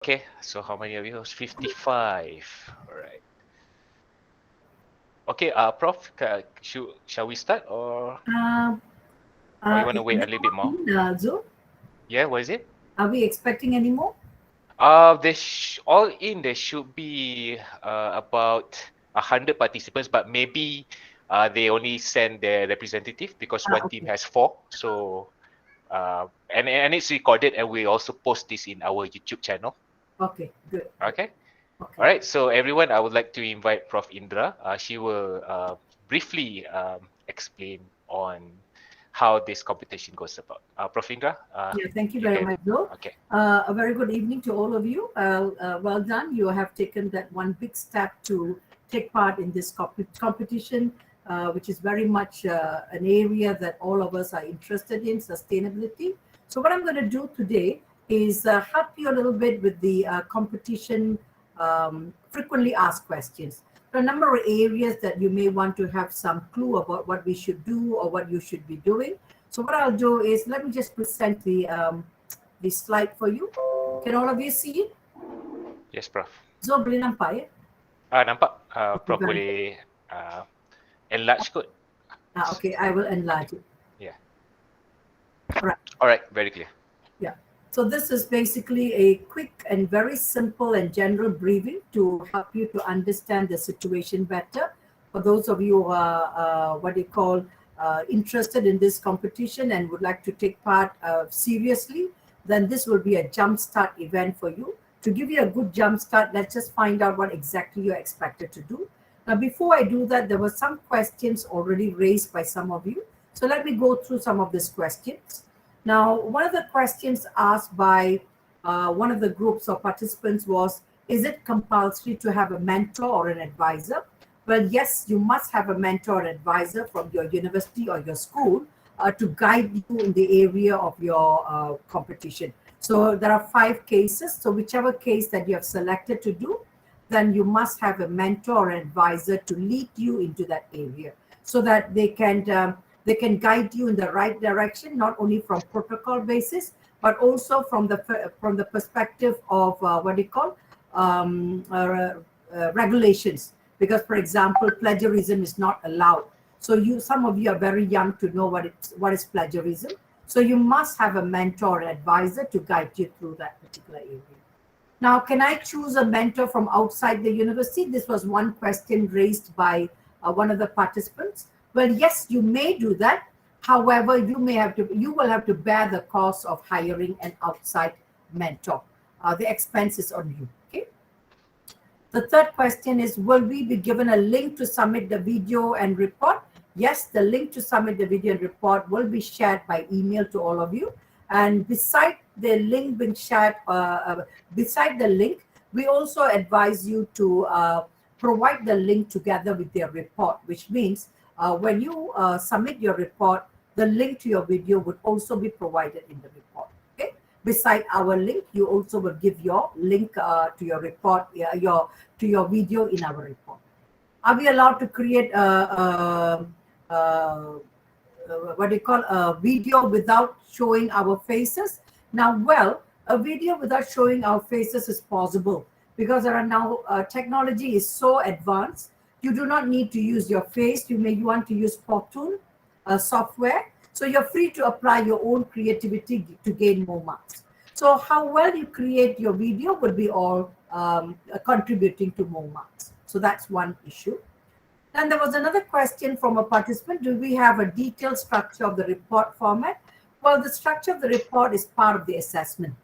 Okay, so how many of you? 55. All right. Okay, Prof, shall we start Uh, or you want to is wait a there little bit more? more in Zoom? Yeah, what is it? Are we expecting any more? All in there should be about 100 participants, but maybe they only send their representative because one team Okay, has four. So and it's recorded and we also post this in our YouTube channel. okay, good, good. Okay. All Okay, right. So everyone, I would like to invite Prof. Indra. She will briefly explain on how this competition goes about. Prof. Indra, yeah, thank you you very can. much, Joe. Okay. A very good evening to all of you. Well done. You have taken that one big step to take part in this competition, which is very much an area that all of us are interested in, sustainability. So what I'm going to do today is help you a little bit with the competition frequently asked questions. There are a number of areas that you may want to have some clue about what we should do or what you should be doing. So what I'll do is let me just present the slide for you. Can all of you see it? Yes, Prof. So boleh nampak ya? Nampak Okay, Prof very good. boleh enlarge kot. Okay, I will Okay. enlarge it. Yeah. All right. All right. Very clear. Yeah. So this is basically a quick and very simple and general briefing to help you to understand the situation better. For those of you who are what you call interested in this competition and would like to take part seriously, then this will be a jumpstart event for you. To give you a good jumpstart, let's just find out what exactly you're expected to do. Now, before I do that, there were some questions already raised by some of you. So let me go through some of these questions. Now, one of the questions asked by one of the groups of participants was, is it compulsory to have a mentor or an advisor? Well, yes, you must have a mentor or advisor from your university or your school to guide you in the area of your competition. So there are 5 cases. So whichever case that you have selected to do, then you must have a mentor or advisor to lead you into that area so that they can guide you in the right direction, not only from protocol basis, but also from the perspective of what do you call regulations. Because, for example, plagiarism is not allowed. So some of you are very young to know what is plagiarism. So you must have a mentor or advisor to guide you through that particular area. Now, can I choose a mentor from outside the university? This was one question raised by one of the participants. Well, yes, you may do that. However, you will have to bear the cost of hiring an outside mentor. The expense is on you. Okay. The third question is, will we be given a link to submit the video and report? Yes, the link to submit the video and report will be shared by email to all of you. And beside the link being shared, beside the link, we also advise you to provide the link together with your report, which means when you submit your report, the link to your video would also be provided in the report. Okay. Beside our link, you also will give your link to your report, to your video in our report. Are we allowed to create what do you call a video without showing our faces? Now, well, a video without showing our faces is possible because there are now technology is so advanced. You do not need to use your face. You may want to use Powtoon software. So you're free to apply your own creativity to gain more marks. So how well you create your video will be all contributing to more marks. So that's one issue. Then there was another question from a participant. Do we have a detailed structure of the report format? Well, the structure of the report is part of the assessment.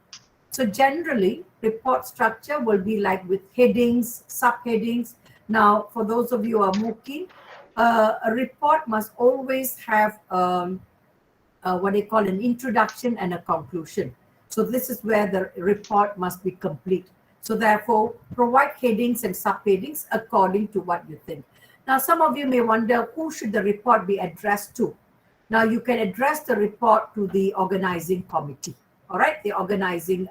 So generally, report structure will be like with headings, subheadings. Now, for those of you who are more keen, a report must always have what they call an introduction and a conclusion. So this is where the report must be complete. So therefore, provide headings and subheadings according to what you think. Now, some of you may wonder, who should the report be addressed to? Now, you can address the report to the organizing committee, all right, the organizing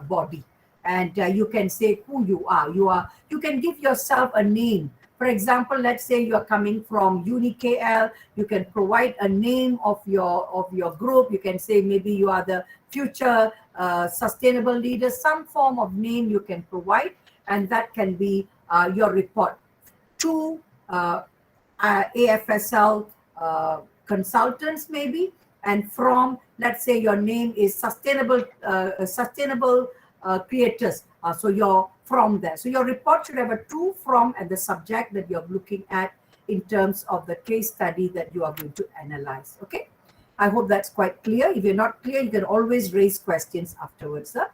body. And you can say who you are. You can give yourself a name. For example, let's say you're coming from UniKL, you can provide a name of your group. You can say maybe you are the future sustainable leaders, some form of name you can provide, and that can be your report to A-FSL consultants maybe, and from, let's say your name is sustainable creators, so you're from there. So your report should have a to, from, and the subject that you're looking at in terms of the case study that you are going to analyze. Okay, I hope that's quite clear. If you're not clear, you can always raise questions afterwards. Huh?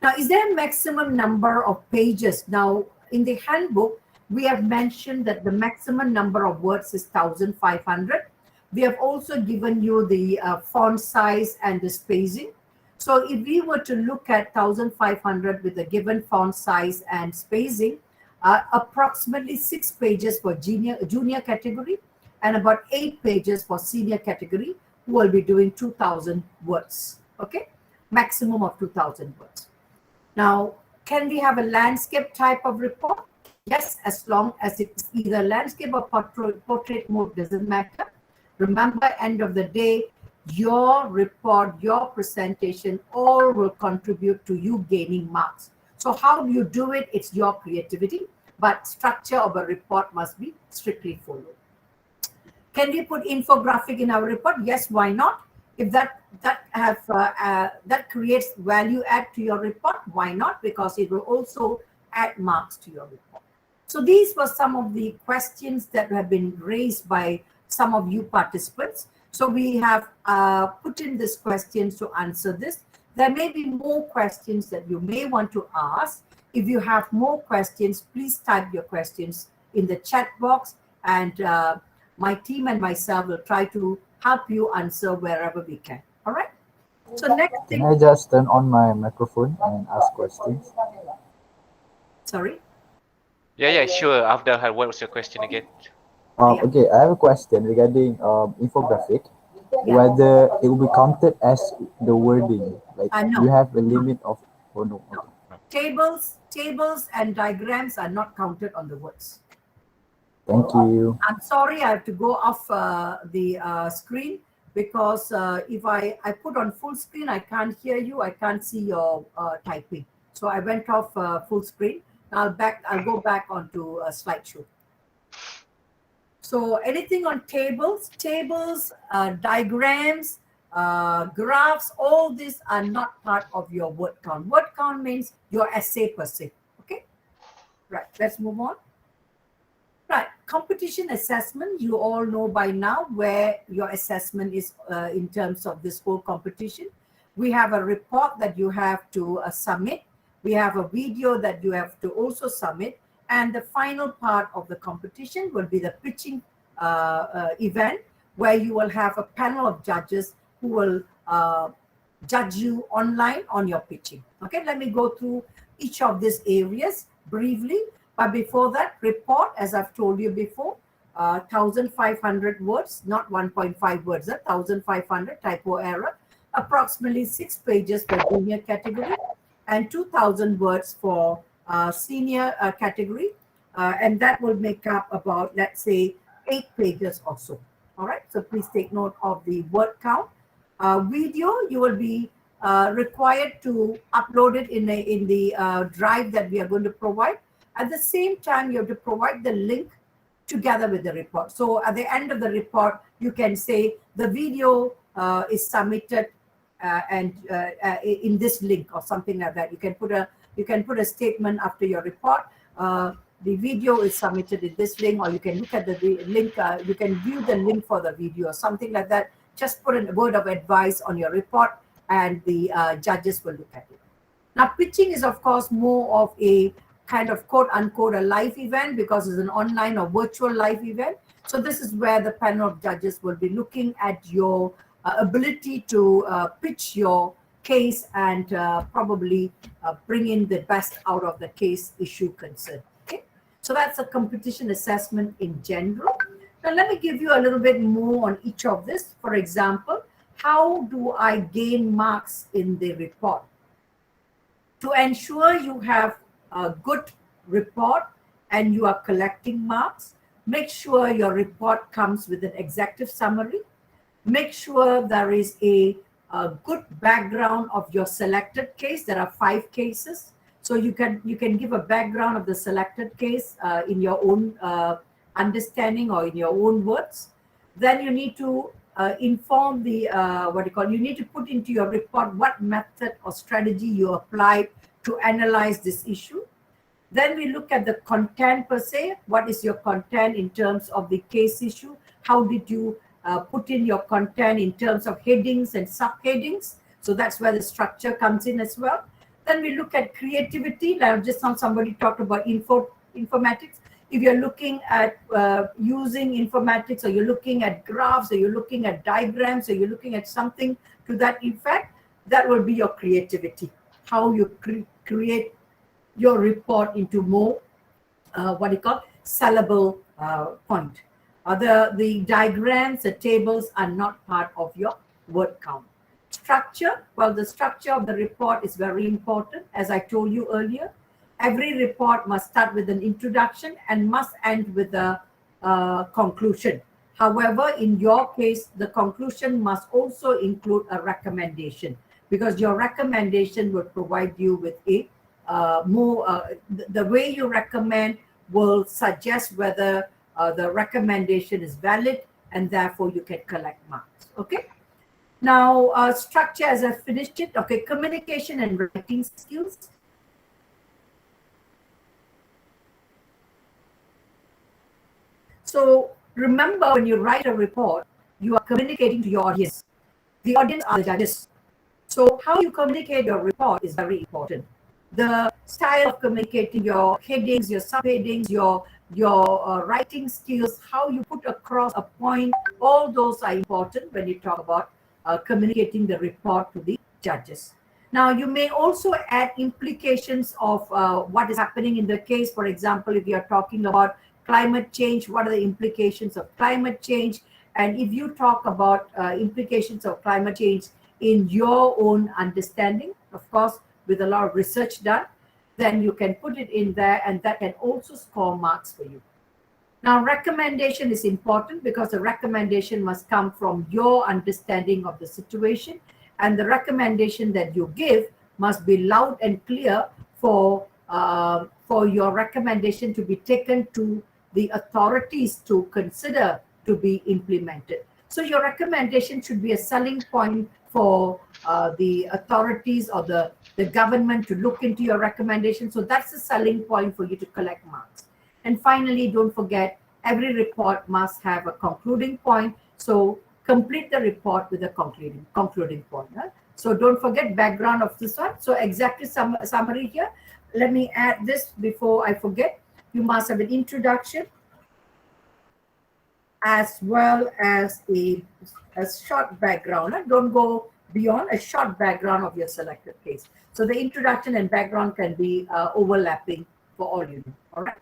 Now, is there a maximum number of pages? Now, in the handbook, we have mentioned that the maximum number of words is 1,500. We have also given you the font size and the spacing. So if we were to look at 1,500 with the given font size and spacing, approximately 6 pages for junior category and about 8 pages for senior category, who will be doing 2,000 words. Okay, maximum of 2,000 words. Now, can we have a landscape type of report? Yes, as long as it's either landscape or portrait mode, doesn't matter. Remember, end of the day, your report, your presentation, all will contribute to you gaining marks. So how do you do it? It's your creativity, but structure of a report must be strictly followed. Can we put infographic in our report? Yes, why not? If that creates value add to your report, why not? Because it will also add marks to your report. So these were some of the questions that have been raised by some of you participants. So we have put in these questions to answer this. There may be more questions that you may want to ask. If you have more questions, please type your questions in the chat box, and my team and myself will try to help you answer wherever we can. All right. So next thing. Can I just turn on my microphone and ask questions? Sorry. Yeah, sure. After her, what was your question again? Okay, I have a question regarding infographic. Whether it will be counted as the wording, like No. you have a limit of, oh no. Okay. Tables and diagrams are not counted on the words. Thank you. I'm sorry, I have to go off the screen, because if I put on full screen, I can't hear you. I can't see your typing. So I went off full screen. I'll go back onto a slideshow. So anything on tables, diagrams, graphs, all these are not part of your word count. Word count means your essay per se. Okay, right. Let's move on. Right, competition assessment. You all know by now where your assessment is in terms of this whole competition. We have a report that you have to submit. We have a video that you have to also submit. And the final part of the competition will be the pitching event, where you will have a panel of judges who will judge you online on your pitching. Okay, let me go through each of these areas briefly. But before that, report, as I've told you before, 1,500 words, not 1.5 words, 1,500, typo error, approximately 6 pages for junior category, and 2,000 words for senior category, and that will make up about, let's say, 8 pages or so. All right, so please take note of the word count. Video, you will be required to upload it in the drive that we are going to provide. At the same time, you have to provide the link together with the report. So at the end of the report, you can say the video is submitted and in this link or something like that. You can put a statement after your report. The video is submitted in this link, or you can look at the link. You can view the link for the video or something like that. Just put a word of advice on your report, and the judges will look at it. Now, pitching is, of course, more of a kind of quote unquote a live event, because it's an online or virtual live event. So this is where the panel of judges will be looking at your ability to pitch your case and probably bring in the best out of the case issue concern. Okay, so that's a competition assessment in general. Now let me give you a little bit more on each of this. For example, how do I gain marks in the report? To ensure you have a good report and you are collecting marks, make sure your report comes with an executive summary. Make sure there is a a good background of your selected case. There are 5 cases, so you can give a background of the selected case in your own understanding or in your own words. Then you need to inform the you need to put into your report what method or strategy you applied to analyze this issue. Then we look at the content per se. What is your content in terms of the case issue? How did you put in your content in terms of headings and subheadings? So that's where the structure comes in as well. Then we look at creativity. Like just now somebody talked about informatics. If you're looking at using informatics, or you're looking at graphs, or you're looking at diagrams, or you're looking at something to that effect, that will be your creativity. How you create your report into more sellable point. The diagrams, the tables are not part of your word count. Structure, well, the structure of the report is very important. As I told you earlier, every report must start with an introduction and must end with a conclusion. However, in your case, the conclusion must also include a recommendation, because your recommendation will provide you with a the way you recommend will suggest whether the recommendation is valid, and therefore you can collect marks. Okay. Now, structure, as I finished it. Okay, communication and writing skills. So remember, when you write a report, you are communicating to your audience. The audience are the judges. So how you communicate your report is very important. The style of communicating, your headings, your subheadings, your writing skills, how you put across a point, all those are important when you talk about communicating the report to the judges. Now, you may also add implications of what is happening in the case. For example, if you are talking about climate change, what are the implications of climate change? And if you talk about implications of climate change in your own understanding, of course, with a lot of research done, then you can put it in there, and that can also score marks for you. Now, recommendation is important because the recommendation must come from your understanding of the situation, and the recommendation that you give must be loud and clear for your recommendation to be taken to the authorities to consider to be implemented. So your recommendation should be a selling point for the authorities or the government to look into your recommendation. So that's the selling point for you to collect marks. And finally, don't forget, every report must have a concluding point. So complete the report with a concluding point. Huh? So don't forget background of this one. So exactly summary here. Let me add this before I forget. You must have an introduction as well as a short background. Huh? Don't go beyond a short background of your selected case. So the introduction and background can be overlapping for all you know. All right.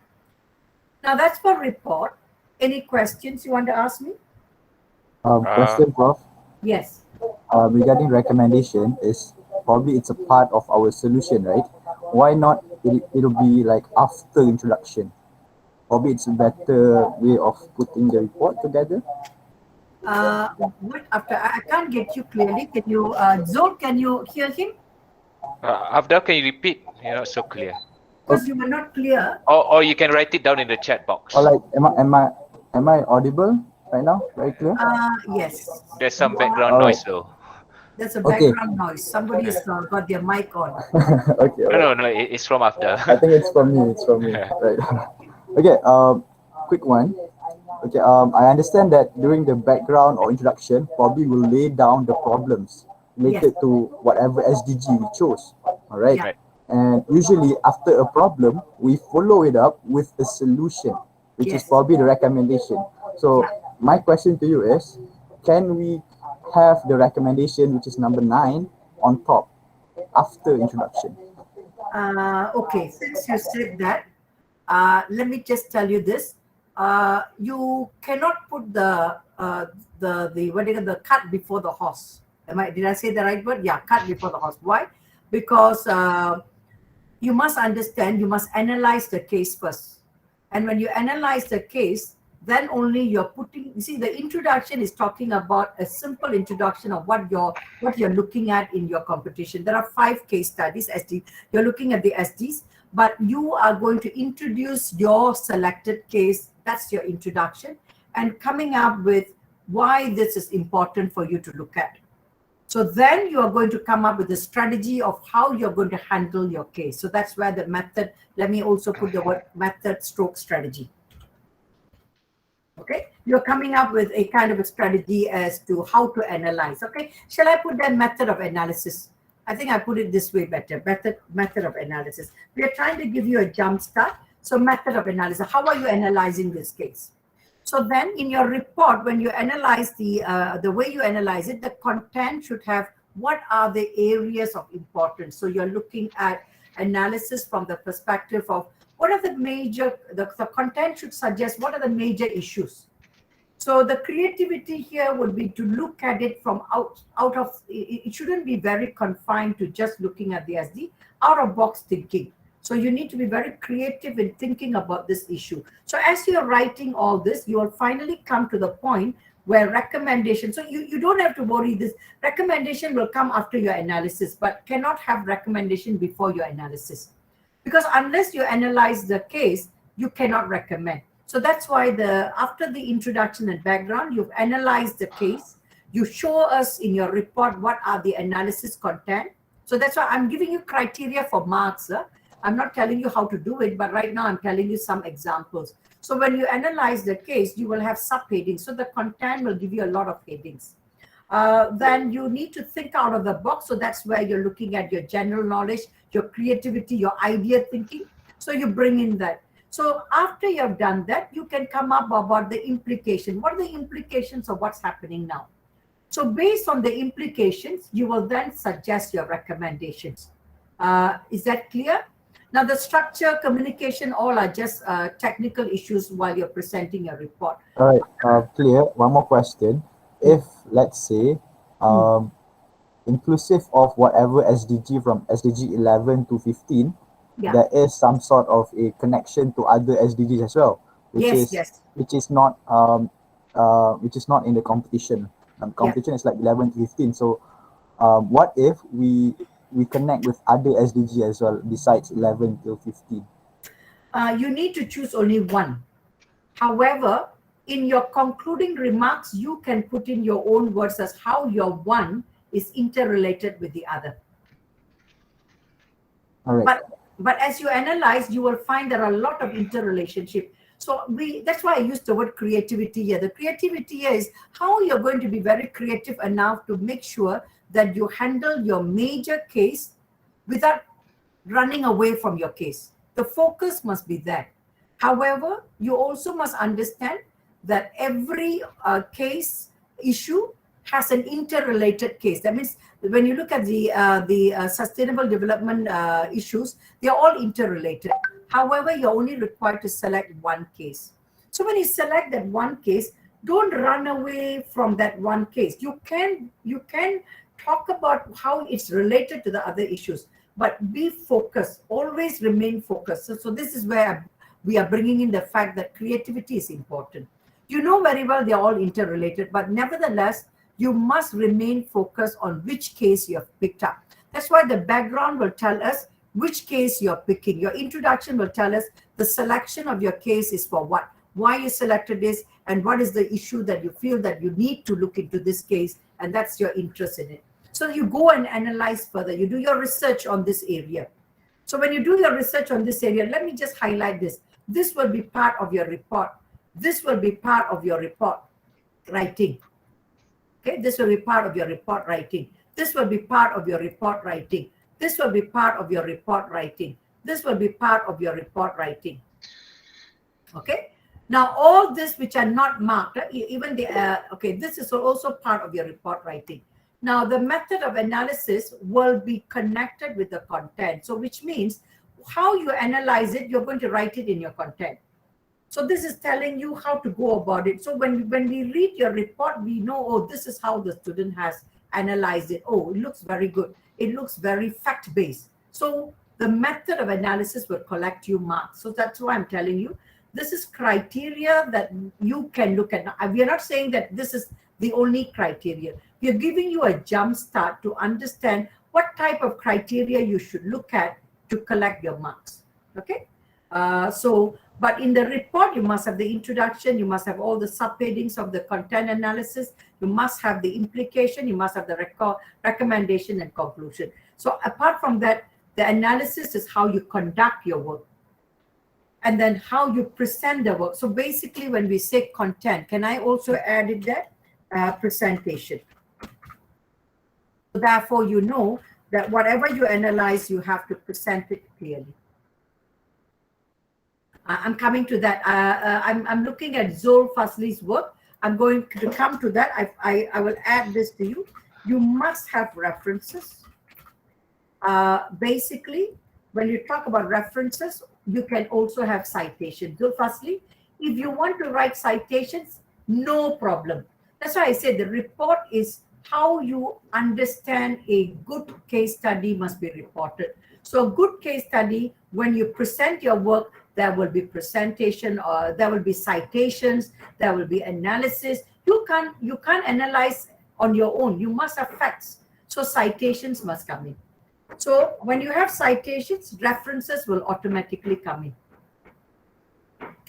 Now that's for report. Any questions you want to ask me? Question, Prof. Yes. Regarding recommendation, is probably it's a part of our solution, right? Why not it'll be like after introduction? Probably it's a better way of putting the report together. What after? I can't get you clearly. Can you, Zul, can you hear him? Afdal, can you repeat? You're not so clear. Because you were not clear. Or you can write it down in the chat box. Or like, am I audible right now? Very clear? Yes. There's some background noise though. There's a background noise. Somebody has got their mic on. Okay. No, it's from Afdal. I think it's from me. Right. Okay. Quick one. Okay. I understand that during the background or introduction, probably we'll lay down the problems related to whatever SDG we chose. All right. Right. And usually after a problem, we follow it up with a solution, which is probably the recommendation. So my question to you is, can we have the recommendation, which is number 9, on top after introduction? Okay, since you said that, let me just tell you this. You cannot put the cart before the horse. Did I say the right word? Yeah, cart before the horse. Why? Because you must understand, you must analyze the case first. And when you analyze the case, then only you're putting, you see, the introduction is talking about a simple introduction of what you're looking at in your competition. There are 5 case studies, SD. You're looking at the SDs, but you are going to introduce your selected case. That's your introduction, and coming up with why this is important for you to look at. So then you are going to come up with a strategy of how you're going to handle your case. So that's where the method, let me also put the word method stroke strategy. Okay, you're coming up with a kind of a strategy as to how to analyze. Okay, shall I put that method of analysis? I think I put it this way better. Method of analysis. We are trying to give you a jump start. So method of analysis. How are you analyzing this case? So then in your report, when you analyze the way you analyze it, the content should have what are the areas of importance. So you're looking at analysis from the perspective of what are the major, the content should suggest what are the major issues. So the creativity here would be to look at it from out of, it shouldn't be very confined to just looking at the SD, out of box thinking. So you need to be very creative in thinking about this issue. So as you're writing all this, you will finally come to the point where recommendation, so you don't have to worry, this recommendation will come after your analysis, but cannot have recommendation before your analysis. Because unless you analyze the case, you cannot recommend. So that's why after the introduction and background, you've analyzed the case. You show us in your report what are the analysis content. So that's why I'm giving you criteria for marks. I'm not telling you how to do it, but right now I'm telling you some examples. So when you analyze the case, you will have subheadings. So the content will give you a lot of headings. Then you need to think out of the box. So that's where you're looking at your general knowledge, your creativity, your idea thinking. So you bring in that. So after you've done that, you can come up about the implication. What are the implications of what's happening now? So based on the implications, you will then suggest your recommendations. Is that clear? Now the structure, communication, all are just technical issues while you're presenting your report. All right, clear. One more question. If, let's say, inclusive of whatever SDG from SDG 11 to 15, there is some sort of a connection to other SDGs as well, which is not in the competition. Competition is like 11 to 15. So what if we connect with other SDG as well besides 11 till 15? You need to choose only one. However, in your concluding remarks, you can put in your own words as how your one is interrelated with the other. All right. But as you analyze, you will find there are a lot of interrelationship. So that's why I used the word creativity here. The creativity here is how you're going to be very creative enough to make sure that you handle your major case without running away from your case. The focus must be there. However, you also must understand that every case issue has an interrelated case. That means when you look at the sustainable development issues, they are all interrelated. However, you're only required to select one case. So when you select that one case, don't run away from that one case. You can talk about how it's related to the other issues, but be focused. Always remain focused. So this is where we are bringing in the fact that creativity is important. You know very well they're all interrelated, but nevertheless, you must remain focused on which case you have picked up. That's why the background will tell us which case you're picking. Your introduction will tell us the selection of your case is for what, why you selected this, and what is the issue that you feel that you need to look into this case, and that's your interest in it. So you go and analyze further. You do your research on this area. So when you do your research on this area, let me just highlight this. This will be part of your report. This will be part of your report writing. Okay, this will be part of your report writing. This will be part of your report writing. This will be part of your report writing. This will be part of your report writing. Okay. Now, all this which are not marked, even the, okay, this is also part of your report writing. Now, the method of analysis will be connected with the content. So, which means how you analyze it, you're going to write it in your content. So this is telling you how to go about it. So when we read your report, we know, oh, this is how the student has analyzed it. Oh, it looks very good. It looks very fact-based. So the method of analysis will collect you marks. So that's why I'm telling you This is criteria that you can look at. Now, we are not saying that this is the only criteria. We are giving you a jump start to understand what type of criteria you should look at to collect your marks. Okay. But in the report, you must have the introduction, you must have all the subheadings of the content analysis, you must have the implication, you must have the recommendation and conclusion. So apart from that, the analysis is how you conduct your work and then how you present the work. So basically, when we say content, can I also add it that presentation? Therefore, you know that whatever you analyze, you have to present it clearly. I'm coming to that. I'm looking at Zul Fazli's work. I'm going to come to that. I will add this to you. You must have references. Basically, when you talk about references, you can also have citations. Zul Fazli, if you want to write citations, no problem. That's why I said the report is how you understand a good case study must be reported. So a good case study, when you present your work, there will be presentation, or there will be citations, there will be analysis. You can't analyze on your own. You must have facts. So citations must come in. So when you have citations, references will automatically come in.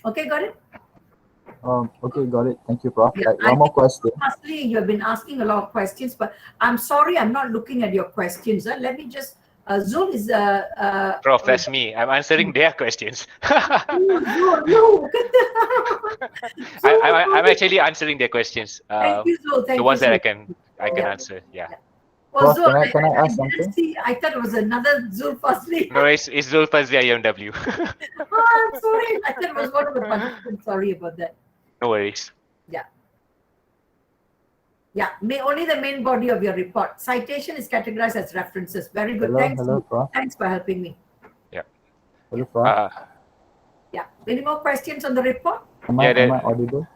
Okay, got it? Okay, got it. Thank you, Prof. Yeah, one more question. Firstly, you have been asking a lot of questions, but I'm sorry, I'm not looking at your questions. Let me just. Zul is Prof, that's me. I'm answering their questions. No. I'm actually answering their questions. Thank you, Zul. Thank the ones you, that Zul. I can answer. Yeah. Well, Prof, Zul, can I ask didn't something? see. I thought it was another Zul Fazli. No, it's Zulfazli IMW. Oh, I'm sorry. I thought it was one of the participants. Sorry about that. No worries. Yeah, only the main body of your report. Citation is categorized as references. Very good. Hello, Prof. Thanks for helping me. Yeah. Hello, Prof. Yeah. Any more questions on the report? Am I audible?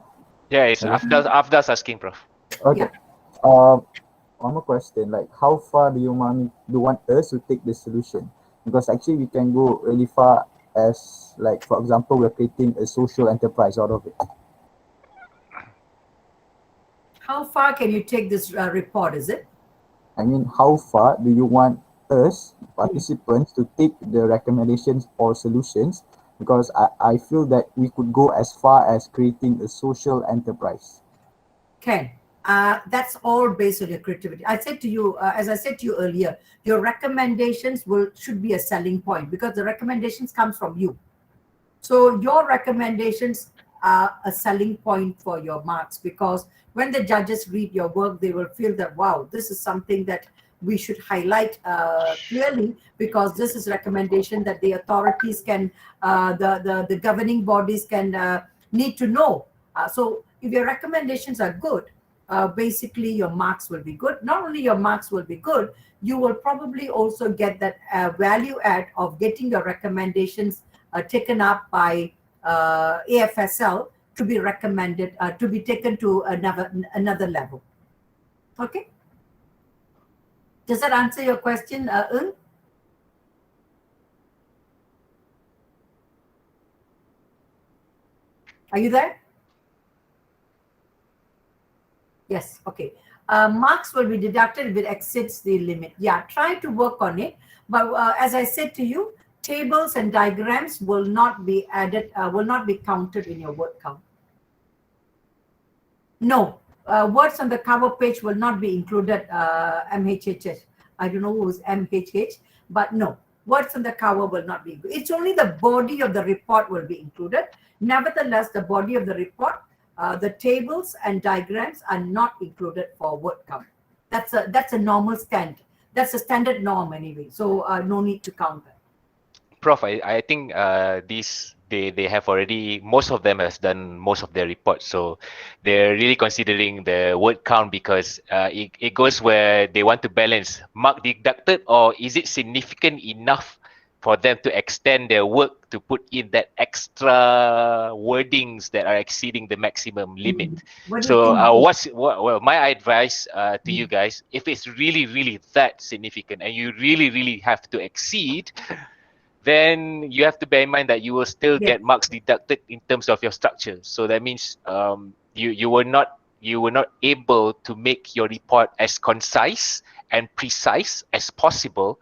Yeah, it's Afdal's asking, Prof. Okay. Yeah. One more question. Like, how far do you want us to take the solution? Because actually, we can go really far. As like, for example, we're creating a social enterprise out of it. How far can you take this report, is it? I mean, how far do you want us, participants, to take the recommendations or solutions? Because I feel that we could go as far as creating a social enterprise. Okay. That's all based on your creativity. I said to you, as I said to you earlier, your recommendations should be a selling point because the recommendations comes from you. So your recommendations are a selling point for your marks, because when the judges read your work, they will feel that, wow, this is something that we should highlight clearly, because this is recommendation that the authorities can, the governing bodies can need to know. So if your recommendations are good, basically your marks will be good. Not only your marks will be good, you will probably also get that value add of getting your recommendations taken up by A-FSL to be recommended, to be taken to another level. Okay. Does that answer your question, Un? Are you there? Yes, okay. Marks will be deducted if it exceeds the limit. Yeah, try to work on it. But as I said to you, tables and diagrams will not be added, will not be counted in your word count. No, words on the cover page will not be included, MHHH. I don't know who's MHH, but no, words on the cover will not be. It's only the body of the report will be included. Nevertheless, the body of the report, the tables and diagrams are not included for word count. That's a normal standard. That's a standard norm anyway. So no need to count that. Prof, I think they have already, most of them has done most of their reports, so they're really considering the word count, because it goes where they want to balance mark deducted, or is it significant enough for them to extend their work to put in that extra wordings that are exceeding the maximum limit. So well, my advice to you guys, if it's really that significant and you really have to exceed, then you have to bear in mind that you will still Yes. get marks deducted in terms of your structure. So that means you were not able to make your report as concise and precise as possible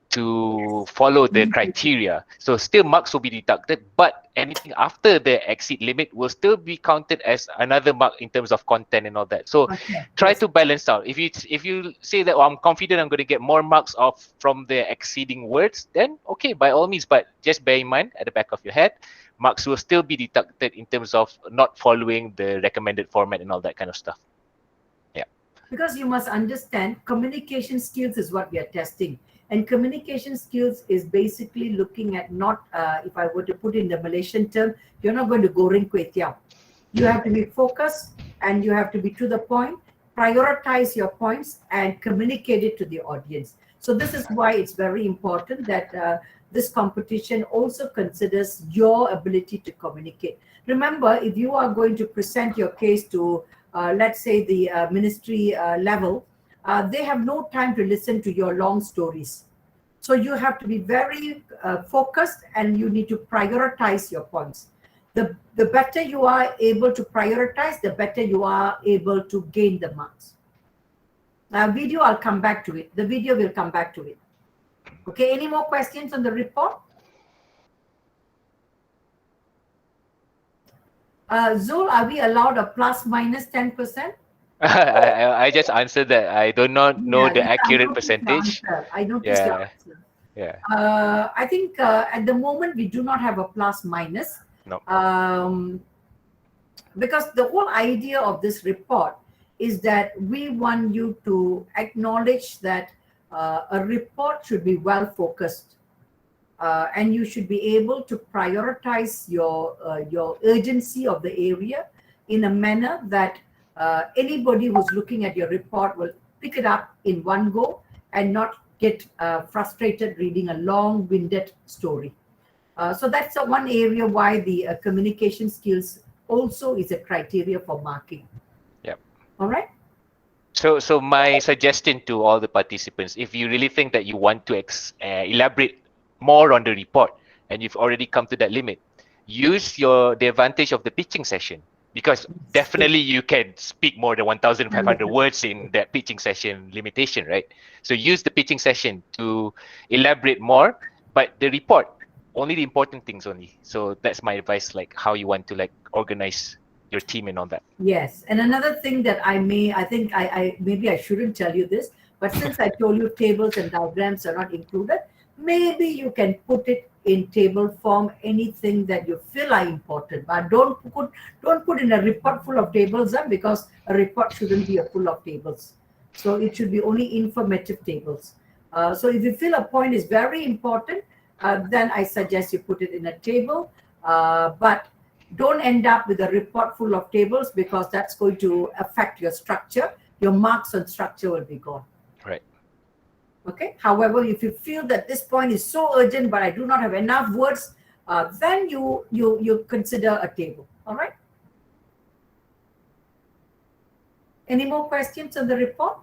to follow the criteria. So still marks will be deducted, but anything after the exceed limit will still be counted as another mark in terms of content and all that. So try to balance out. If you say that, oh, I'm confident I'm going to get more marks off from the exceeding words, then okay, by all means, but just bear in mind at the back of your head, marks will still be deducted in terms of not following the recommended format and all that kind of stuff. Yeah. Because you must understand, communication skills is what we are testing. And communication skills is basically looking at not, if I were to put in the Malaysian term, you're not going to goreng kway teow. You have to be focused and you have to be to the point, prioritize your points and communicate it to the audience. So this is why it's very important that this competition also considers your ability to communicate. Remember, if you are going to present your case to, let's say, the ministry level, they have no time to listen to your long stories. So you have to be very focused and you need to prioritize your points. The better you are able to prioritize, the better you are able to gain the marks. Video, I'll come back to it. The video will come back to it. Okay, any more questions on the report? Zul, are we allowed a plus minus 10%? I just answered that. I do not know the accurate percentage. I noticed your answer. Yeah. I think at the moment we do not have a plus minus. No. Because the whole idea of this report is that we want you to acknowledge that a report should be well focused, and you should be able to prioritize your urgency of the area in a manner that anybody who's looking at your report will pick it up in one go and not get frustrated reading a long-winded story. So that's one area why the communication skills also is a criteria for marking. Yep. All right. So my suggestion to all the participants, if you really think that you want to elaborate more on the report and you've already come to that limit, use the advantage of the pitching session. Because definitely you can speak more than 1,500 words in that pitching session limitation, right? So use the pitching session to elaborate more, but the report, only the important things only. So that's my advice, like how you want to like organize your team and all that. Yes, and another thing that maybe I shouldn't tell you this, but since I told you tables and diagrams are not included, maybe you can put it in table form, anything that you feel are important, but don't put in a report full of tables, because a report shouldn't be full of tables. So it should be only informative tables. So if you feel a point is very important, then I suggest you put it in a table, but don't end up with a report full of tables, because that's going to affect your structure. Your marks on structure will be gone. Right. Okay. However, if you feel that this point is so urgent, but I do not have enough words, then you consider a table. All right. Any more questions on the report?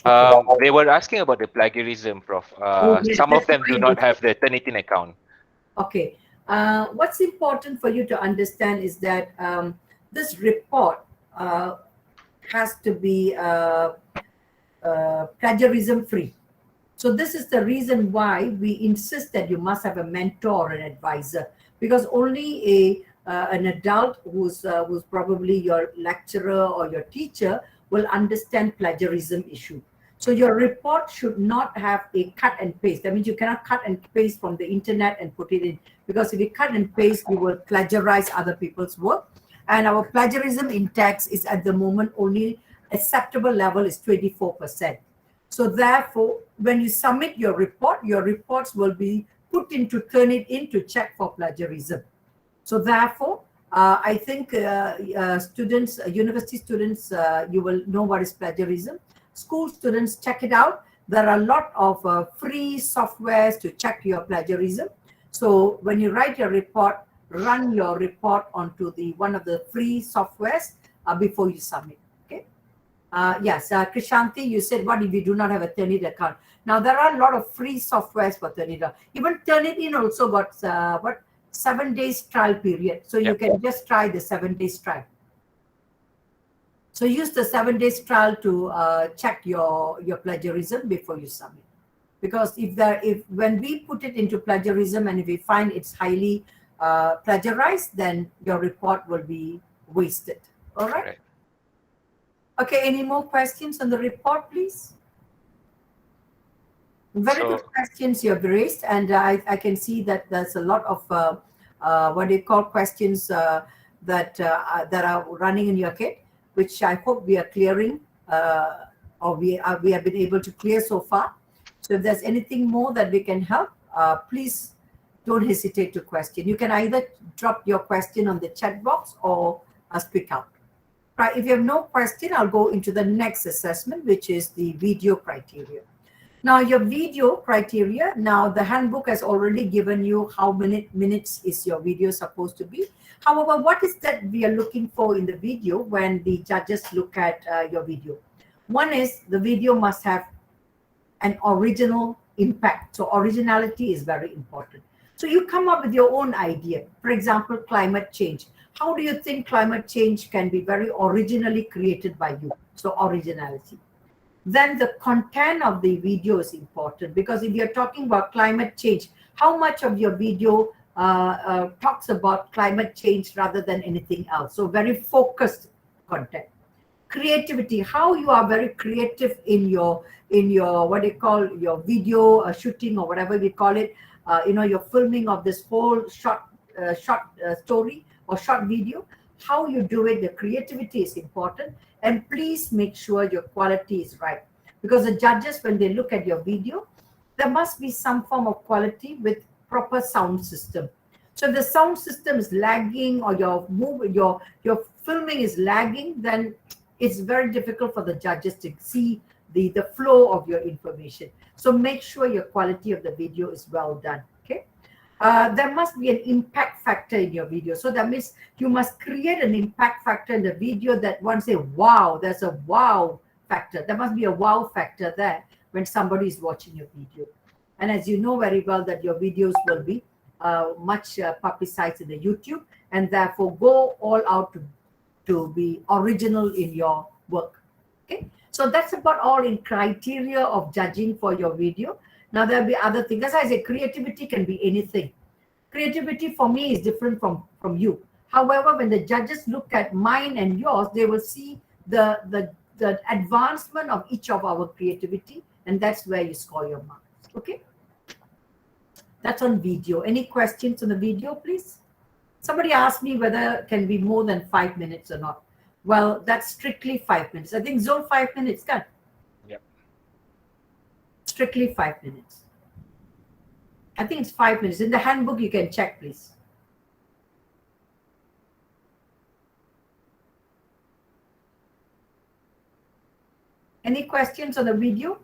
They were asking about the plagiarism, Prof. Some of them do not have the Turnitin account. Okay. What's important for you to understand is that this report has to be plagiarism free. So this is the reason why we insist that you must have a mentor or an advisor, because only an adult who's probably your lecturer or your teacher will understand plagiarism issue. So your report should not have a cut and paste. That means you cannot cut and paste from the internet and put it in, because if you cut and paste, you will plagiarize other people's work. And our plagiarism index is at the moment only acceptable level is 24%. So therefore, when you submit your report, your reports will be put into Turnitin to check for plagiarism. So therefore, I think students, university students, you will know what is plagiarism. School students, check it out. There are a lot of free softwares to check your plagiarism. So when you write your report, run your report onto one of the free softwares before you submit. Okay. Yes, Krishanti, you said, what if you do not have a Turnitin account? Now, there are a lot of free softwares for Turnitin. Even Turnitin also got, 7 days trial period. So you can just try the 7 days trial. So use the 7 days trial to check your plagiarism before you submit. Because if when we put it into plagiarism and if we find it's highly plagiarized, then your report will be wasted. All right. Okay, any more questions on the report, please? Very good questions you have raised, and I can see that there's a lot of what do you call questions that are running in your head, which I hope we are clearing, or we have been able to clear so far. So if there's anything more that we can help, please don't hesitate to question. You can either drop your question on the chat box or speak out. Right, if you have no question, I'll go into the next assessment, which is the video criteria. Now, your video criteria, now the handbook has already given you how many minutes is your video supposed to be. However, what is that we are looking for in the video when the judges look at your video? One is the video must have an original impact. So originality is very important. So you come up with your own idea. For example, climate change. How do you think climate change can be very originally created by you? So originality. Then the content of the video is important, because if you're talking about climate change, how much of your video talks about climate change rather than anything else? So very focused content. Creativity, how you are very creative in your what do you call your video shooting or whatever we call it. Your filming of this whole short story or short video. How you do it, the creativity is important, and please make sure your quality is right, because the judges, when they look at your video, there must be some form of quality with proper sound system. So if the sound system is lagging, or your filming is lagging, then it's very difficult for the judges to see the flow of your information. So make sure your quality of the video is well done. Okay. There must be an impact factor in your video. So that means you must create an impact factor in the video that one say, wow, there's a wow factor. There must be a wow factor there when somebody is watching your video. And as you know very well that your videos will be much publicized in the YouTube, and therefore go all out to be original in your work. Okay. So that's about all in criteria of judging for your video. Now there'll be other things. As I say, creativity can be anything. Creativity for me is different from you. However, when the judges look at mine and yours, they will see the advancement of each of our creativity, and that's where you score your marks. Okay. That's on video. Any questions on the video, please? Somebody asked me whether it can be more than 5 minutes or not. Well, that's strictly 5 minutes. I think Zul 5 minutes, can. Yep. Strictly 5 minutes. I think it's 5 minutes. In the handbook, you can check, please. Any questions on the video?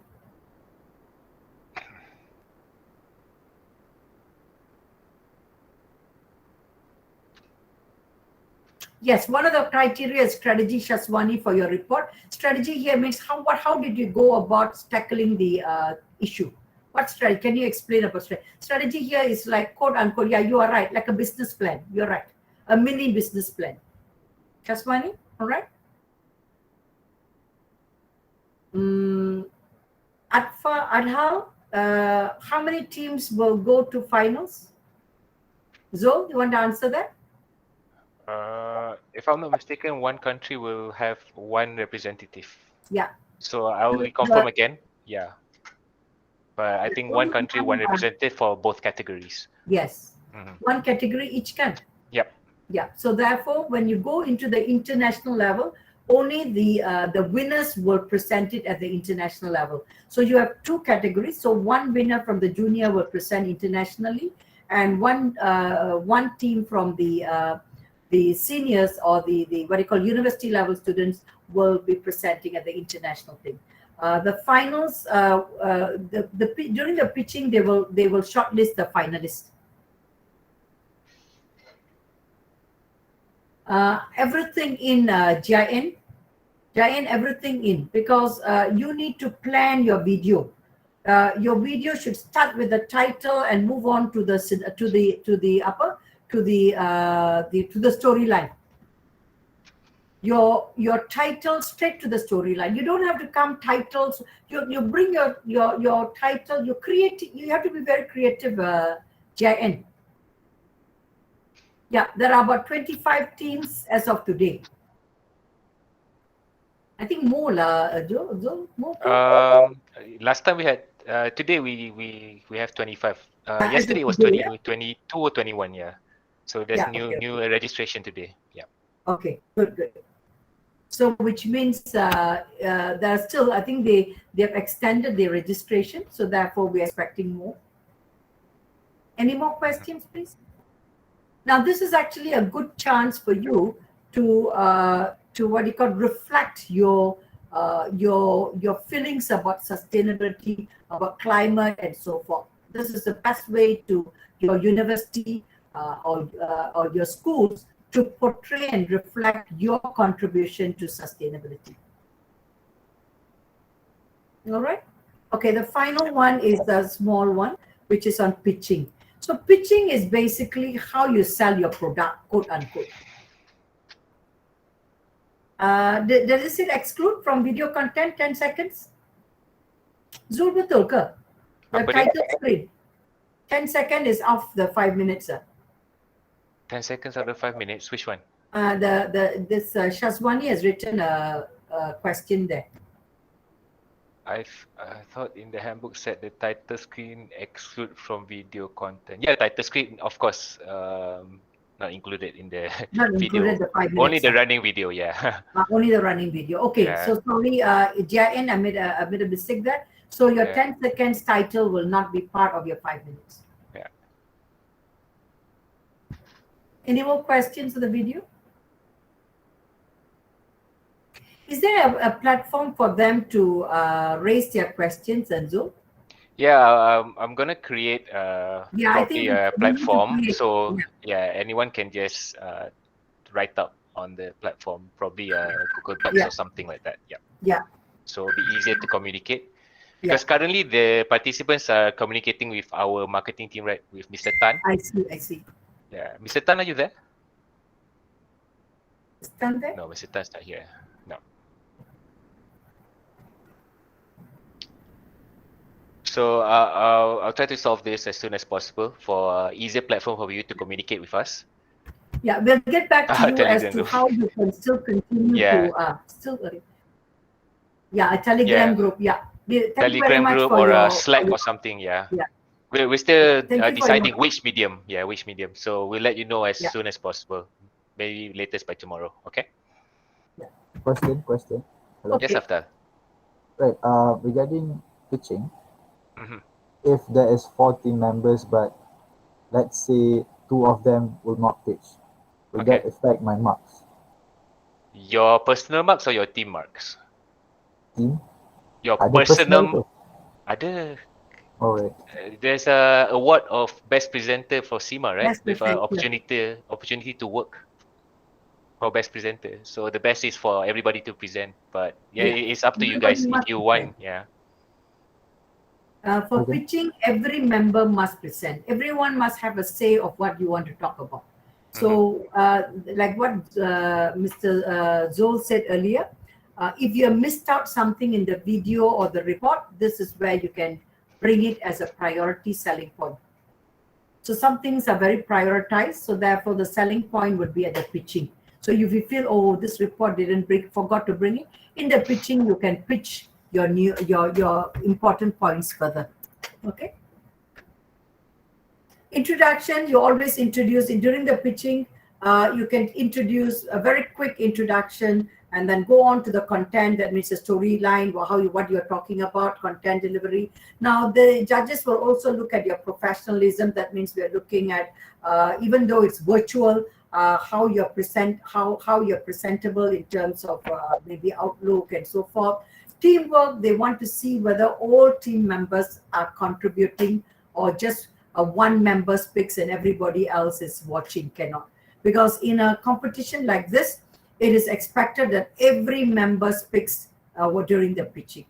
Yes, one of the criteria is strategy, Shaswani, for your report. Strategy here means how did you go about tackling the issue? What strategy? Can you explain about strategy? Strategy here is like, quote unquote, yeah, you are right, like a business plan. You're right. A mini business plan. Shaswani, all right? Adhal, how many teams will go to finals? Zul, you want to answer that? If I'm not mistaken, one country will have one representative. Yeah. So I will confirm again. Yeah. But I think one country, one representative for both categories. Yes. One category each can. Yep. Yeah. So therefore, when you go into the international level, only the winners will present it at the international level. So you have two categories. So one winner from the junior will present internationally, and one team from the seniors or the what you call university level students will be presenting at the international thing. The finals, during the pitching, they will shortlist the finalists. Everything in GIN, Giant everything in, because you need to plan your video. Your video should start with the title and move on to the storyline. Your title straight to the storyline. You don't have to come titles. You bring your title. You create. You have to be very creative, JN. Yeah, there are about 25 teams as of today. I think more Joe, more. Last time we had today we have 25. Yesterday was today, 22 or 21. Yeah. So there's new registration today. Yeah. Okay, good. So which means there are still, I think they have extended their registration. So therefore we are expecting more. Any more questions, please? Now this is actually a good chance for you to what you call reflect your feelings about sustainability, about climate, and so forth. This is the best way to your university or your schools to portray and reflect your contribution to sustainability. All right. Okay. The final one is the small one, which is on pitching. So pitching is basically how you sell your product, quote unquote. Does it exclude from video content 10 seconds? Zul, betul ke? The title screen. 10 seconds is off the 5 minutes. 10 seconds out of 5 minutes. Which one? This Shazwani has written a question there. I thought in the handbook said the title screen exclude from video content. Yeah, title screen, of course, not included in the video. Included the 5 minutes. Only the running video, yeah. Only the running video. Okay, yeah. So sorry, JN, I made a mistake there. So your 10 seconds title will not be part of your 5 minutes. Yeah. Any more questions of the video? Is there a platform for them to raise their questions, Anzu? Yeah, I'm gonna create probably a platform. So anyone can just write up on the platform, probably Google Docs or something like that. Yeah. Yeah. So it'll be easier to communicate. Because currently the participants are communicating with our marketing team, right? With Mr. Tan. I see. Yeah. Mr. Tan, are you there? Mr. Tan there? No, Mr. Tan's not here. No. So I'll try to solve this as soon as possible for easier platform for you to communicate with us. Yeah, we'll get back to you as to how you can still continue to a Telegram group. Yeah. Telegram group or a Slack or something. Yeah. We're still deciding which medium. Yeah, which medium. So we'll let you know as soon as possible. Maybe latest by tomorrow. Okay. Yeah. Question. Hello. Yes, Aftal. Right. Regarding pitching, if there is 4 team members, but let's say 2 of them will not pitch, will that affect my marks? Your personal marks or your team marks? Team. Your personal. Ada. Alright. There's a award of best presenter for SEMA, right? With opportunity to work for best presenter. So the best is for everybody to present, but it's up to you guys if you want. Yeah. For pitching, every member must present. Everyone must have a say of what you want to talk about. So, like what Mr. Zol said earlier, if you missed out something in the video or the report, this is where you can bring it as a priority selling point. So some things are very prioritized. So therefore, the selling point would be at the pitching. So if you feel, oh, this report forgot to bring it, in the pitching, you can pitch your important points further. Okay. Introduction, you always introduce during the pitching. You can introduce a very quick introduction and then go on to the content. That means the storyline, what you're talking about, content delivery. Now the judges will also look at your professionalism. That means we are looking at even though it's virtual, how you're how you're presentable in terms of maybe outlook and so forth. Teamwork, they want to see whether all team members are contributing or just one member speaks and everybody else is watching. Cannot, because in a competition like this, it is expected that every member speaks during the pitching,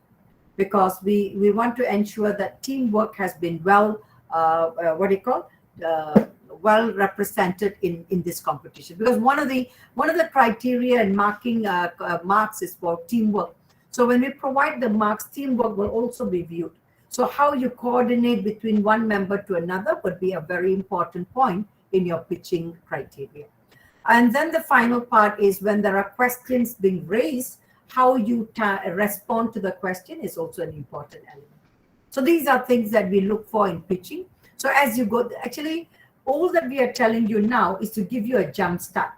because we want to ensure that teamwork has been well, what do you call, well represented in this competition. Because one of the criteria in marking marks is for teamwork. So when we provide the marks, teamwork will also be viewed. So how you coordinate between one member to another would be a very important point in your pitching criteria. And then the final part is when there are questions being raised, how you respond to the question is also an important element. So these are things that we look for in pitching. So as you go, actually, all that we are telling you now is to give you a jump start.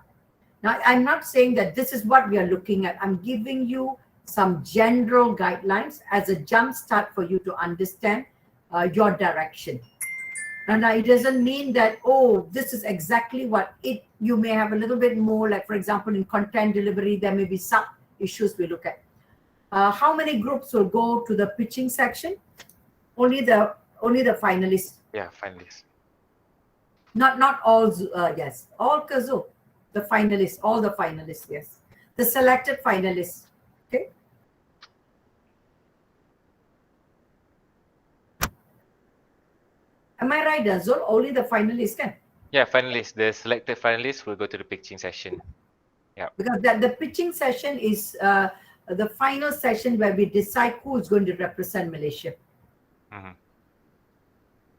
Now, I'm not saying that this is what we are looking at. I'm giving you some general guidelines as a jump start for you to understand your direction. And it doesn't mean that, oh, this is exactly what it, you may have a little bit more, like, for example, in content delivery, there may be some issues we look at. How many groups will go to the pitching section? Only the finalists. Yeah, finalists. Not all, yes. All Kazu, the finalists, all the finalists, yes. The selected finalists, okay? Am I right, Azul? Only the finalists can? Yeah, finalists. The selected finalists will go to the pitching session. Yeah. Because the pitching session is the final session where we decide who is going to represent Malaysia. Mm-hmm.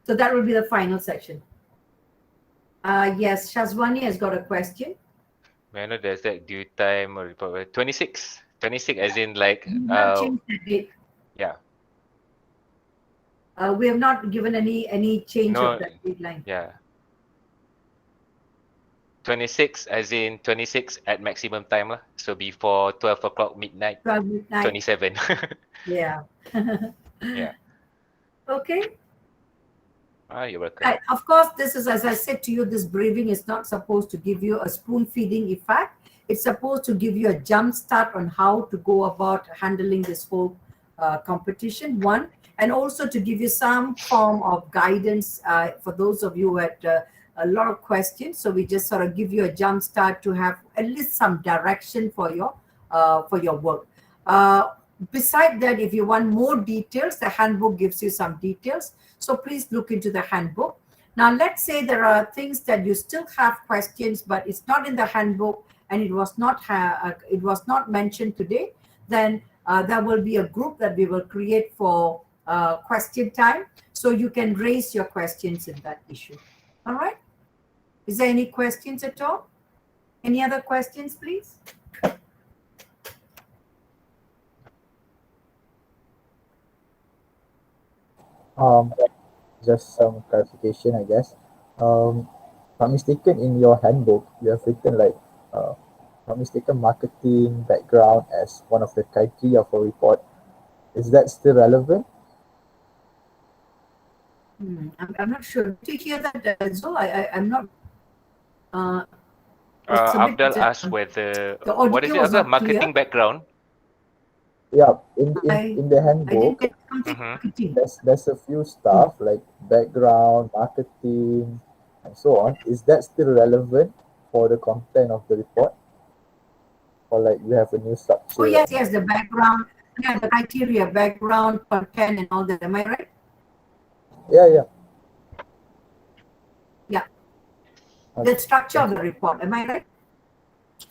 So that will be the final section. Yes, Shazwani has got a question. May I know there's that due time or report? 26. 26 as in like... Not change the date. Yeah. We have not given any change of that deadline. Yeah. 26 as in 26 at maximum time. So before 12 o'clock midnight. 12 midnight. 27. Yeah. Yeah. Okay. You're welcome. Right. Of course, this is, as I said to you, this briefing is not supposed to give you a spoon feeding effect. It's supposed to give you a jump start on how to go about handling this whole competition, one, and also to give you some form of guidance for those of you who had a lot of questions. So we just sort of give you a jump start to have at least some direction for your work. Beside that, if you want more details, the handbook gives you some details. So please look into the handbook. Now, let's say there are things that you still have questions, but it's not in the handbook and it was not mentioned today. Then there will be a group that we will create for question time, so you can raise your questions in that issue. All right? Is there any questions at all? Any other questions, please? Just some clarification, I guess. If I'm mistaken, in your handbook, you have written like, if I'm mistaken, marketing background as one of the criteria for report. Is that still relevant? I'm not sure. Did you hear that, Zul? I'm not. Abdul asked whether what is the other marketing background? Yeah, in the handbook, there's a few stuff like background, marketing, and so on. Is that still relevant for the content of the report? Or like you have a new structure? Oh yes, the background, the criteria, background, content, and all that. Am I right? Yeah. The structure of the report. Am I right?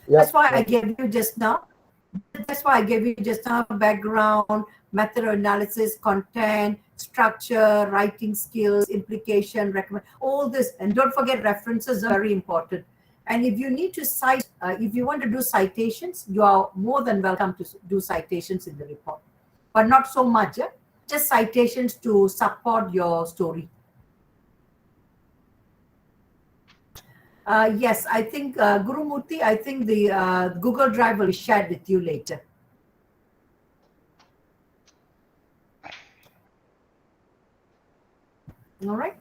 Yeah. That's why I gave you just now. Background, method of analysis, content, structure, writing skills, implication, recommend, all this. And don't forget, references are very important. And if you need to cite, if you want to do citations, you are more than welcome to do citations in the report. But not so much, just citations to support your story. Yes, I think, Guru Murthy, I think the Google Drive will be shared with you later. All right.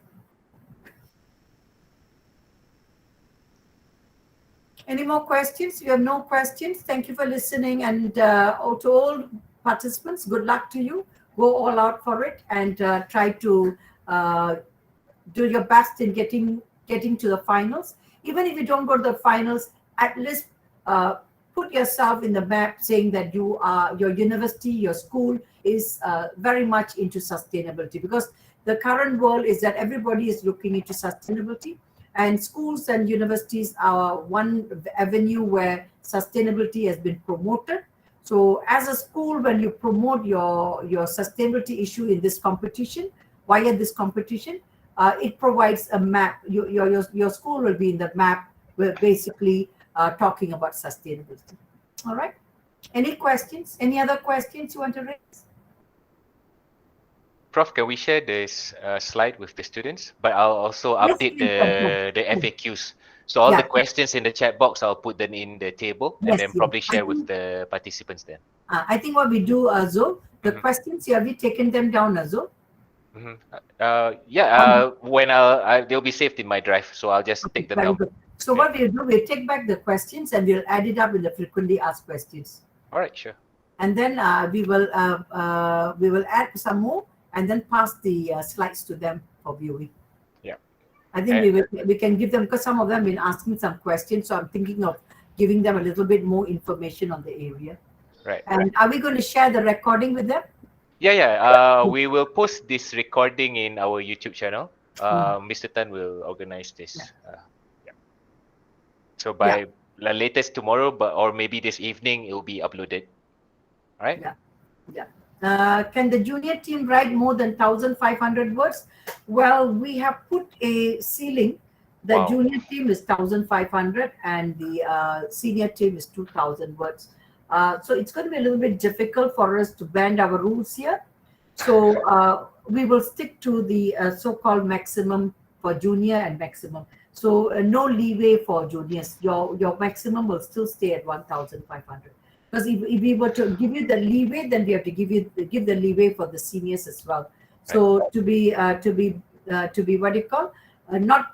Any more questions? You have no questions. Thank you for listening. And to all participants, good luck to you. Go all out for it and try to do your best in getting to the finals. Even if you don't go to the finals, at least put yourself in the map saying that your university, your school is very much into sustainability, because the current world is that everybody is looking into sustainability, and schools and universities are one avenue where sustainability has been promoted. So as a school, when you promote your sustainability issue in this competition, via this competition, it provides a map. Your school will be in the map, where basically talking about sustainability. All right. Any questions? Any other questions you want to raise? Prof, can we share this slide with the students? But I'll also Yes, update please, the FAQs. So all the yeah. questions in the chat box, I'll put them in the table and Yes, then yes. probably share with the participants then. I think what we do, Zul, the Mhm. questions, have you taken them down, Zul? Yeah, when they'll be saved in my drive, so I'll just take them Very down. good. So what we'll do, we'll take back the questions and we'll add it up in the frequently asked questions. All right, sure. And then we will add some more and then pass the slides to them for viewing. Yeah. I think we can give them, because some of them have been asking some questions, so I'm thinking of giving them a little bit more information on the area. Right. And are we going to share the recording with them? Yeah. We will post this recording in our YouTube channel. Mr. Tan will organize this. Yeah. So by the latest tomorrow, or maybe this evening, it will be uploaded. All right. Yeah. Can the junior team write more than 1,500 words? Well, we have put a ceiling. The junior team is 1,500 and the senior team is 2,000 words. So it's going to be a little bit difficult for us to bend our rules here. So we will stick to the so-called maximum for junior and maximum. So no leeway for juniors. Your maximum will still stay at 1,500. Because if we were to give you the leeway, then we have to give the leeway for the seniors as well. So to be what do you call, not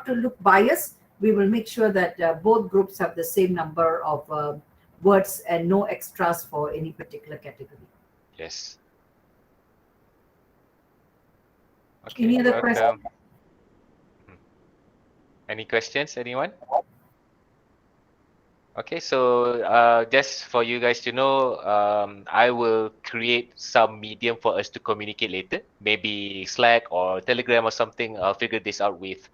to look biased, we will make sure that both groups have the same number of words and no extras for any particular category. Yes. Okay. Any other questions? Any questions, anyone? Okay, so just for you guys to know, I will create some medium for us to communicate later, maybe Slack or Telegram or something. I'll figure this out with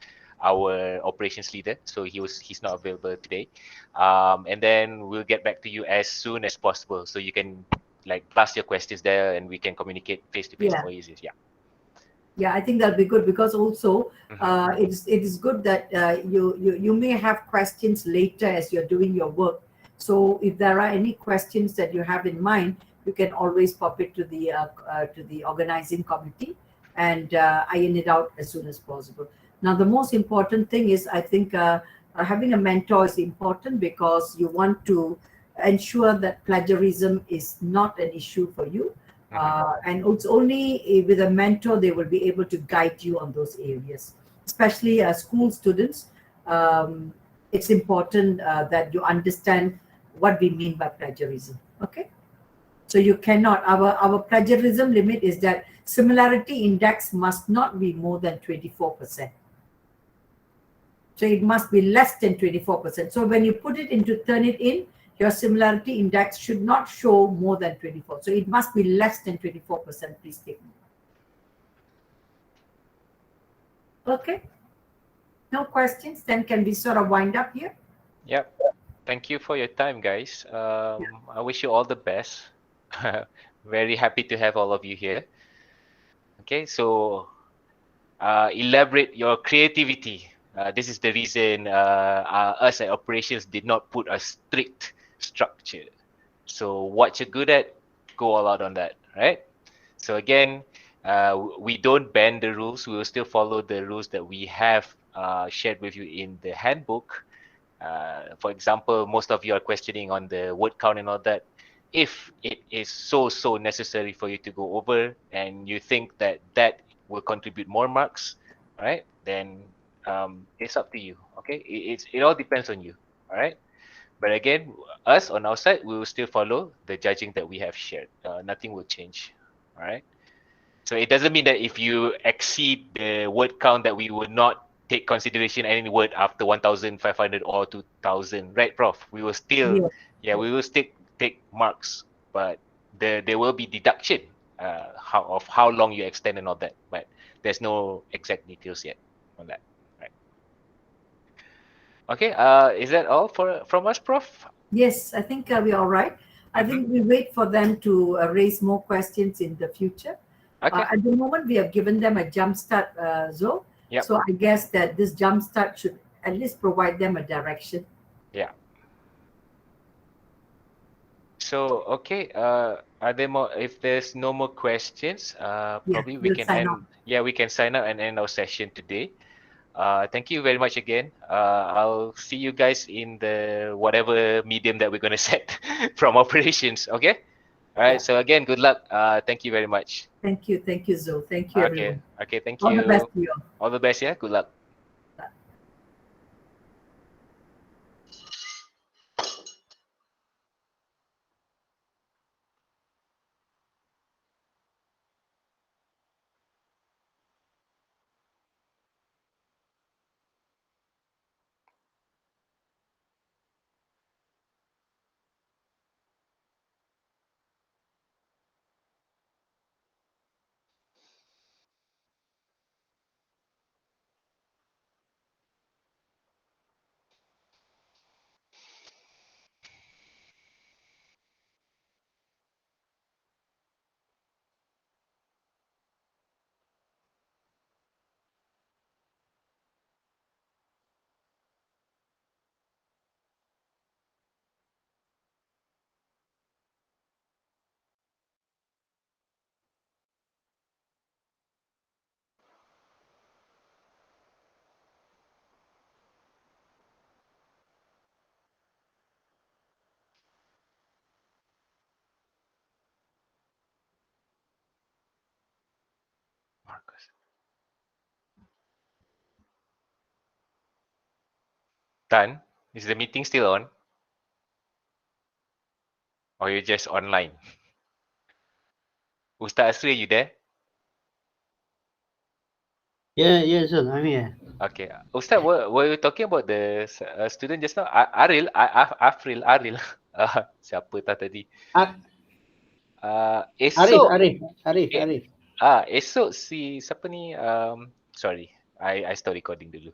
our operations leader, so he's not available today, and then we'll get back to you as soon as possible, so you can like pass your questions there and we can communicate face to face more easy. Yeah, I think that'll be good, because also it is good that you may have questions later as you're doing your work. So if there are any questions that you have in mind, you can always pop it to the organizing committee and iron it out as soon as possible. Now, the most important thing is, I think having a mentor is important, because you want to ensure that plagiarism is not an issue for you. And it's only with a mentor they will be able to guide you on those areas, especially school students. It's important that you understand what we mean by plagiarism. Okay, so you cannot, our plagiarism limit is that similarity index must not be more than 24%. So it must be less than 24%. So when you put it into Turnitin, your similarity index should not show more than 24. So it must be less than 24%, please take note. Okay. No questions? Then can we sort of wind up here? Yep. Thank you for your time, guys. I wish you all the best. Very happy to have all of you here. Okay, so elaborate your creativity. This is the reason us at operations did not put a strict structure. So what you're good at, go all out on that, right? So again, we don't bend the rules. We will still follow the rules that we have shared with you in the handbook. For example, most of you are questioning on the word count and all that. If it is so necessary for you to go over and you think that will contribute more marks, right? Then it's up to you. Okay, it all depends on you. All right. But again, us on our side, we will still follow the judging that we have shared. Nothing will change. All right. So it doesn't mean that if you exceed the word count that we will not take consideration any word after 1,500 or 2,000, right, Prof? We will still, Yes. yeah, we will still take marks, but there will be deduction of how long you extend and all that, but there's no exact details yet on that, right? Okay, is that all from us, Prof? Yes, I think we're all right. I Mm-hmm. think we wait for them to raise more questions in the future. Okay. At the moment, we have given them a jump start, Zoe. Yep. So I guess that this jump start should at least provide them a direction. Yeah. So, okay, are there more? If there's no more questions, Yeah, probably we we'll can sign off. end. Yeah, we can sign up and end our session today. Thank you very much again. I'll see you guys in the whatever medium that we're gonna set from operations. Okay. All right. Yeah. So again, good luck. Thank you very much. Thank you. Thank you, Zoe. Thank you, Okay. everyone. Okay. Thank All the best you. to you all. All the best. Yeah. Good luck. Marcus. Tan, is the meeting still on, or you just online? Ustaz Asri, are you there? Yeah, yeah, sir. I'm here. Okay. Ustaz, were you talking about the student just now? Aril, Afril, Aril. Siapa tak tadi? Ar- Arif, Esok, Arif, Arif, eh, Arif. esok si siapa ni? Sorry, I stop recording dulu.